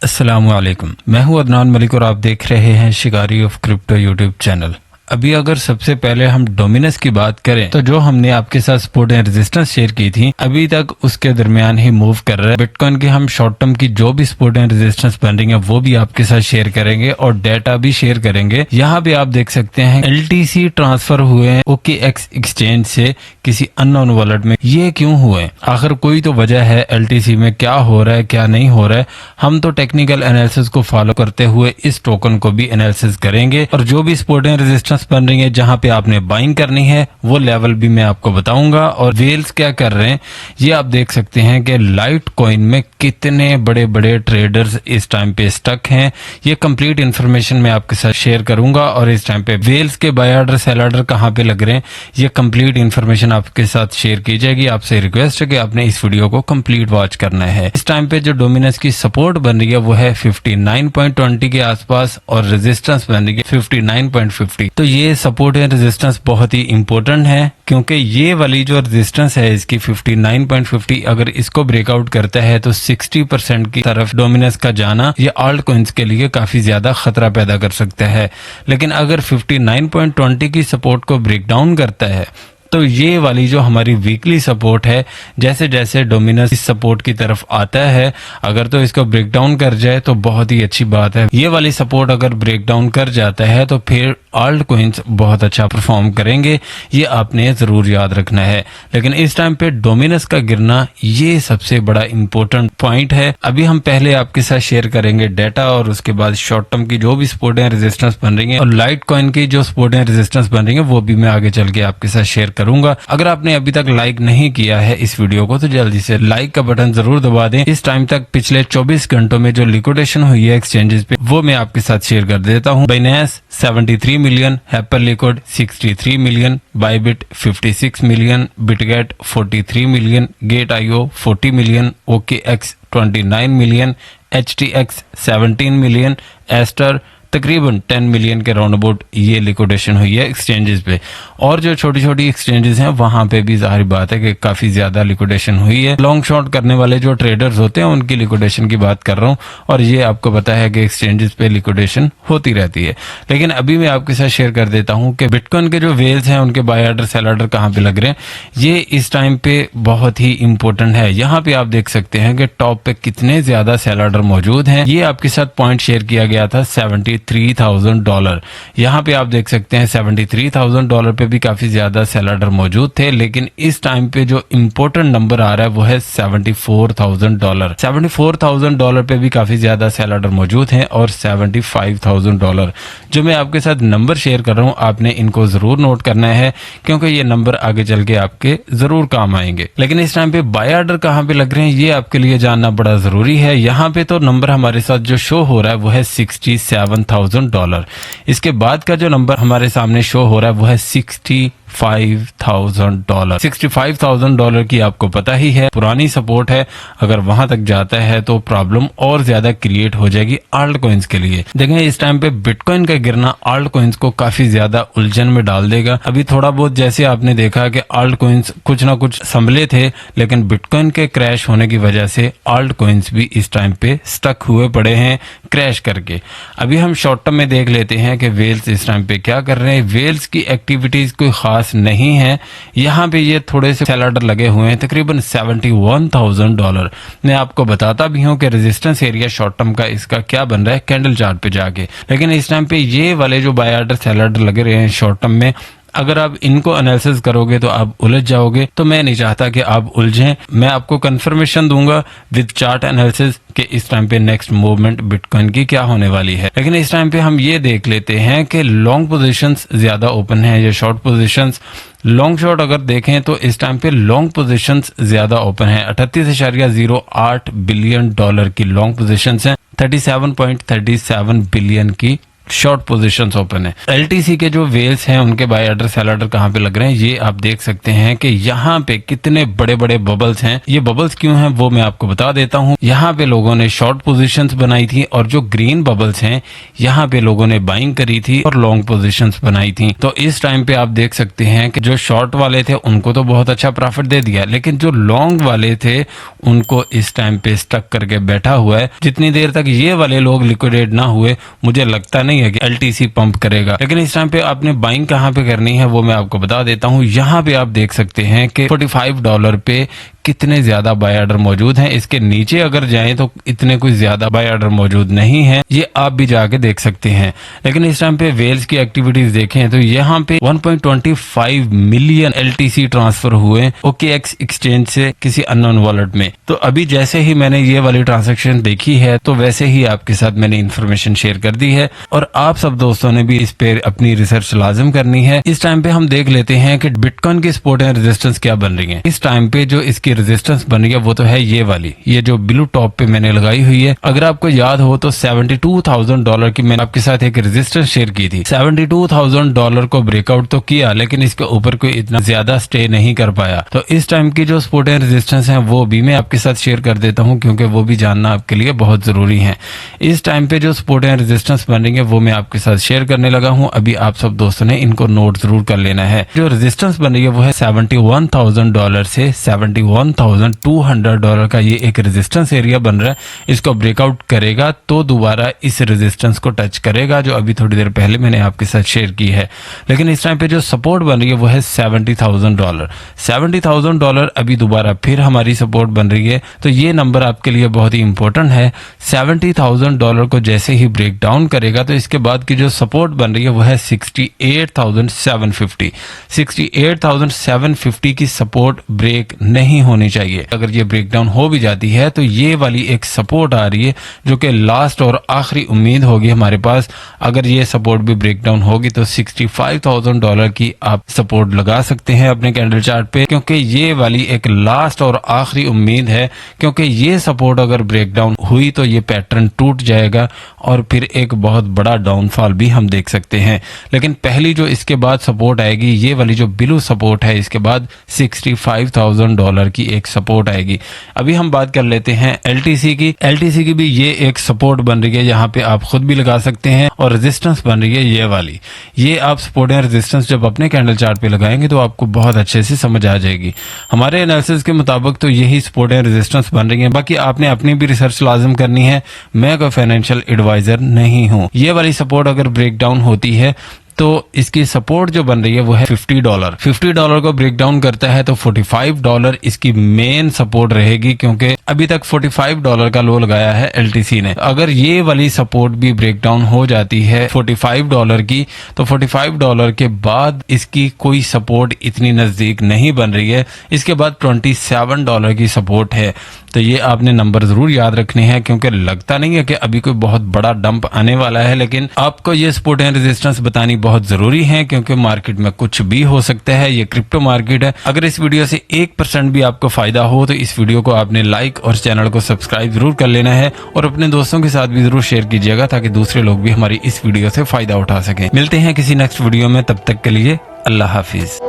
अस्सलामुअलैकुम, मैं हूं अदनान मलिक और आप देख रहे हैं शिकारी ऑफ क्रिप्टो यूट्यूब चैनल। अभी अगर सबसे पहले हम डोमिनस की बात करें तो जो हमने आपके साथ सपोर्ट एंड रेजिस्टेंस शेयर की थी अभी तक उसके दरमियान ही मूव कर रहा है। बिटकॉइन की हम शॉर्ट टर्म की जो भी सपोर्ट एंड रेजिस्टेंस बन रही है वो भी आपके साथ शेयर करेंगे और डेटा भी शेयर करेंगे। यहाँ पे आप देख सकते हैं LTC ट्रांसफर हुए हैं OKX एक्सचेंज से किसी अननोन वॉलेट में। ये क्यों हुए? आखिर कोई तो वजह है LTC में, क्या हो रहा है क्या नहीं हो रहा है। हम तो टेक्निकल एनालिसिस को फॉलो करते हुए इस टोकन को भी एनालिसिस करेंगे और जो भी सपोर्ट एंड रेजिस्टेंस बन रही है जहां पे आपने बाइंग करनी है वो लेवल भी मैं आपको बताऊंगा। और वेल्स क्या कर रहे हैं ये आप देख सकते हैं कि लाइट कॉइन में कितने बड़े बड़े ट्रेडर्स इस टाइम पे स्टक हैं। ये कंप्लीट इन्फॉर्मेशन मैं आपके साथ शेयर करूंगा और इस टाइम पे वेल्स के बाय ऑर्डर सेल ऑर्डर कहां पे लग रहे हैं ये कंप्लीट इन्फॉर्मेशन आपके साथ शेयर की जाएगी। आपसे रिक्वेस्ट है कि आपने इस वीडियो को कंप्लीट वॉच करना है। इस टाइम पे जो डोमिनस की सपोर्ट बन रही है वो है 59.20 के आसपास और रेजिस्टेंस बन रही है 59.50। तो ये सपोर्ट एंड रेजिस्टेंस बहुत ही इंपॉर्टेंट है क्योंकि ये वाली जो रेजिस्टेंस है इसकी 59.50 अगर इसको ब्रेकआउट करता है तो 60% की तरफ डोमिनस का जाना ये ऑल्ट कॉइन्स के लिए काफी ज्यादा खतरा पैदा कर सकता है। लेकिन अगर 59.20 की सपोर्ट को ब्रेक डाउन करता है तो ये वाली जो हमारी वीकली सपोर्ट है जैसे जैसे डोमिनस इस सपोर्ट की तरफ आता है अगर तो इसको ब्रेक डाउन कर जाए तो बहुत ही अच्छी बात है। ये वाली सपोर्ट अगर ब्रेक डाउन कर जाता है तो फिर ऑल्ट कॉइन्स बहुत अच्छा परफॉर्म करेंगे, ये आपने जरूर याद रखना है। लेकिन इस टाइम पे डोमिनस का गिरना ये सबसे बड़ा इंपॉर्टेंट पॉइंट है। अभी हम पहले आपके साथ शेयर करेंगे डेटा और उसके बाद शॉर्ट टर्म की जो भी सपोर्ट एंड रेजिस्टेंस बन रही है और लाइट कॉइन की जो सपोर्ट एंड रेजिस्टेंस बन रही है वो भी मैं आगे चल के आपके साथ शेयर करूंगा। अगर आपने अभी तक लाइक नहीं किया है इस वीडियो को तो जल्दी से लाइक का बटन जरूर दबा दें। इस टाइम तक पिछले 24 घंटों में जो लिक्विडेशन हुई है एक्सचेंजेस पे वो मैं आपके साथ शेयर कर देता हूँ। Binance 73 million, Hyperliquid 63 million, Bybit 56 million, Bitget 43 million, गेट.io 40 million, OKX 29 million, HTX 17 million, Aster तकरीबन 10 मिलियन के राउंड अबाउट ये लिक्विडेशन हुई है एक्सचेंजेस पे। और जो छोटी छोटी एक्सचेंजेस हैं वहां पे भी जाहिर बात है कि काफी ज्यादा लिक्विडेशन हुई है। लॉन्ग शॉर्ट करने वाले जो ट्रेडर्स होते हैं उनकी लिक्विडेशन की बात कर रहा हूं और ये आपको पता है कि एक्सचेंजेस पे लिक्विडेशन होती रहती है। लेकिन अभी मैं आपके साथ शेयर कर देता हूं कि बिटकॉइन के जो वेल्स हैं उनके बाय ऑर्डर सेल ऑर्डर कहां पे लग रहे हैं ये इस टाइम पे बहुत ही इंपॉर्टेंट है। यहाँ पे आप देख सकते हैं कि टॉप पे कितने ज्यादा सेल ऑर्डर मौजूद हैं। ये आपके साथ पॉइंट शेयर किया गया था $73,000। यहाँ पे आप देख सकते हैं $73,000 पे भी काफी ज्यादा सेल ऑर्डर मौजूद थे। लेकिन इस टाइम पे जो इम्पोर्टेंट नंबर आ रहा है वो है $74,000। $74,000 पे भी काफी ज्यादा सेल ऑर्डर मौजूद हैं और $75,000 जो मैं आपके साथ नंबर शेयर कर रहा हूँ आपने इनको जरूर नोट करना है क्योंकि ये नंबर आगे चल के आपके जरूर काम आएंगे। लेकिन इस टाइम पे बाय ऑर्डर कहाँ पे लग रहे हैं ये आपके लिए जानना बड़ा जरूरी है। यहाँ पे तो नंबर हमारे साथ जो शो हो रहा है वो है $67,000। इसके बाद का जो नंबर हमारे सामने शो हो रहा है वो है $65,000। $65,000 की आपको पता ही है पुरानी सपोर्ट है। अगर वहां तक जाता है तो प्रॉब्लम और ज्यादा क्रिएट हो जाएगी ऑल्ट कॉइन्स के लिए। देखें इस टाइम पे बिटकॉइन का गिरना ऑल्ट कॉइन्स को काफी ज्यादा उलझन में डाल देगा। अभी थोड़ा बहुत जैसे आपने देखा कि ऑल्ट कॉइन्स कुछ ना कुछ संभले थे लेकिन बिटकॉइन के क्रैश होने की वजह से ऑल्ट कॉइन्स भी इस टाइम पे स्टक हुए पड़े हैं क्रैश करके। अभी हम शॉर्ट टर्म में देख लेते हैं कि वेल्स इस टाइम पे क्या कर रहे हैं। वेल्स की एक्टिविटीज कोई खास नहीं है। यहाँ पे ये थोड़े से सेल ऑर्डर लगे हुए हैं तकरीबन $71,000। मैं आपको बताता भी हूँ कि रेजिस्टेंस एरिया शॉर्ट टर्म का इसका क्या बन रहा है कैंडल चार्ट पे जाके। लेकिन इस टाइम पे ये वाले जो बाय ऑर्डर सेल ऑर्डर लगे रहे हैं शॉर्ट टर्म में अगर आप इनको एनालिसिस करोगे तो आप उलझ जाओगे। तो मैं नहीं चाहता कि आप उलझें। मैं आपको कंफर्मेशन दूंगा विद चार्ट एनालिसिस कि इस टाइम पे नेक्स्ट मूवमेंट बिटकॉइन की क्या होने वाली है। लेकिन इस टाइम पे हम ये देख लेते हैं कि लॉन्ग पोजीशंस ज्यादा ओपन है या शॉर्ट पोजीशंस। लॉन्ग शॉर्ट अगर देखें तो इस टाइम पे लॉन्ग पोजीशंस ज्यादा ओपन है। 38.08 बिलियन डॉलर की लॉन्ग पोजीशंस हैं, 37.37 बिलियन की शॉर्ट पोजीशंस ओपन है। एलटीसी के जो वेल्स हैं उनके बाय ऑर्डर सेल ऑर्डर कहाँ पे लग रहे हैं ये आप देख सकते हैं कि यहाँ पे कितने बड़े बड़े बबल्स हैं। ये बबल्स क्यों हैं वो मैं आपको बता देता हूँ। यहाँ पे लोगों ने शॉर्ट पोजीशंस बनाई थी और जो ग्रीन बबल्स हैं यहाँ पे लोगों ने बाइंग करी थी और लॉन्ग पोजीशंस बनाई थी। तो इस टाइम पे आप देख सकते हैं कि जो शॉर्ट वाले थे उनको तो बहुत अच्छा प्रॉफिट दे दिया, लेकिन जो लॉन्ग वाले थे उनको इस टाइम पे स्टक करके बैठा हुआ है। जितनी देर तक ये वाले लोग लिक्विडेट ना हुए मुझे लगता नहीं है कि एलटीसी पंप करेगा। लेकिन इस टाइम पे आपने बाइंग कहाँ पे करनी है वो मैं आपको बता देता हूँ। यहाँ पे आप देख सकते हैं कि $45 पे कितने ज्यादा बाय ऑर्डर मौजूद हैं। इसके नीचे अगर जाएं तो इतने कुछ ज्यादा बाय ऑर्डर मौजूद नहीं है, ये आप भी जाके देख सकते हैं। लेकिन इस टाइम पे वेल्स की एक्टिविटीज देखें तो यहाँ पे 1.25 मिलियन एलटीसी ट्रांसफर हुए OKX एक्सचेंज से किसी अननोन वॉलेट में। तो अभी जैसे ही मैंने ये वाली ट्रांजेक्शन देखी है तो वैसे ही आपके साथ मैंने इन्फॉर्मेशन शेयर कर दी है और आप सब दोस्तों ने भी इस पे अपनी रिसर्च लाजिम करनी है। इस टाइम पे हम देख लेते हैं कि बिटकॉइन की सपोर्ट एंड रेजिस्टेंस क्या बन रही है। इस टाइम पे जो इसकी रेजिस्टेंस बन रही है वो तो है ये वाली, ये जो ब्लू टॉप पे मैंने लगाई हुई है। अगर आपको याद हो तो $72,000 की मैंने आपके साथ एक रेजिस्टेंस शेयर की थी। $72,000 को ब्रेकआउट तो किया लेकिन इसके ऊपर कोई इतना ज्यादा स्टे नहीं कर पाया। तो इस टाइम की जो सपोर्ट एंड रेजिस्टेंस है वो भी मैं आपके साथ शेयर कर देता हूँ क्योंकि वो भी जानना आपके लिए बहुत जरूरी है। इस टाइम पे जो सपोर्ट एंड रेजिस्टेंस बन रही है वो मैं आपके साथ शेयर करने लगा हूँ। अभी आप सब दोस्तों ने इनको नोट जरूर कर लेना है। जो रेजिस्टेंस बन रही है वो है $71,000 से $71,200 का ये एक रेजिस्टेंस एरिया बन रहा है। इसको ब्रेकआउट करेगा तो दोबारा इस रेजिस्टेंस को टच करेगा जो अभी थोड़ी देर पहले मैंने आपके साथ शेयर की है। लेकिन इस टाइम पे जो सपोर्ट बन रही है वो है $70,000। $70,000 अभी दोबारा फिर हमारी सपोर्ट बन रही है। तो ये नंबर आपके लिए बहुत ही इंपॉर्टेंट है। $70,000 को जैसे ही ब्रेक डाउन करेगा तो इसके बाद की जो सपोर्ट बन रही है वो है 68,750। 68,750 की सपोर्ट ब्रेक नहीं होनी चाहिए। अगर ये ब्रेकडाउन हो भी जाती है तो ये वाली एक सपोर्ट आ रही है जो कि लास्ट और आखिरी उम्मीद होगी हमारे पास। अगर ये सपोर्ट भी ब्रेकडाउन होगी तो $65,000 की आप सपोर्ट लगा सकते हैं अपने कैंडल चार्ट पे, क्योंकि ये वाली एक लास्ट और आखिरी उम्मीद है। क्योंकि ये सपोर्ट अगर ब्रेकडाउन हुई तो ये पैटर्न टूट जाएगा और फिर एक बहुत बड़ा डाउनफॉल भी हम देख सकते हैं। लेकिन पहली जो इसके बाद सपोर्ट आएगी ये वाली जो ब्लू सपोर्ट है, इसके बाद $65,000 की एक सपोर्ट आएगी। अभी हम बात कर लेते हैं एलटीसी की। एलटीसी की भी ये एक सपोर्ट बन रही है, यहाँ पे आप खुद भी लगा सकते हैं। और रेजिस्टेंस बन रही है ये वाली। ये आप सपोर्ट या रेजिस्टेंस जब अपने कैंडल चार्ट पे लगाएंगे तो आपको बहुत अच्छे से समझ आ जाएगी। हमारे एनालिसिस के मुताबिक तो यही सपोर्ट या रेजिस्टेंस बन रही है। बाकी आपने अपनी भी रिसर्च लाजिम करनी है। मैं कोई फाइनेंशियल एडवाइजर नहीं हूँ। ये वाली सपोर्ट अगर ब्रेक डाउन होती है तो इसकी सपोर्ट जो बन रही है वो है $50। $50 को ब्रेक डाउन करता है तो $45 इसकी मेन सपोर्ट रहेगी, क्योंकि अभी तक $45 का लो लगाया है एलटीसी ने। अगर ये वाली सपोर्ट भी ब्रेक डाउन हो जाती है $45 की तो $45 के बाद इसकी कोई सपोर्ट इतनी नजदीक नहीं बन रही है। इसके बाद $27 की सपोर्ट है। तो ये आपने नंबर जरूर याद रखने हैं, क्योंकि लगता नहीं है कि अभी कोई बहुत बड़ा डंप आने वाला है, लेकिन आपको ये सपोर्ट एंड रेजिस्टेंस बतानी बहुत जरूरी है, क्योंकि मार्केट में कुछ भी हो सकता है। ये क्रिप्टो मार्केट है। अगर इस वीडियो से 1% भी आपको फायदा हो तो इस वीडियो को आपने लाइक और चैनल को सब्सक्राइब जरूर कर लेना है और अपने दोस्तों के साथ भी जरूर शेयर कीजिएगा ताकि दूसरे लोग भी हमारी इस वीडियो से फायदा उठा सकें। मिलते हैं किसी नेक्स्ट वीडियो में, तब तक के लिए अल्लाह हाफिज।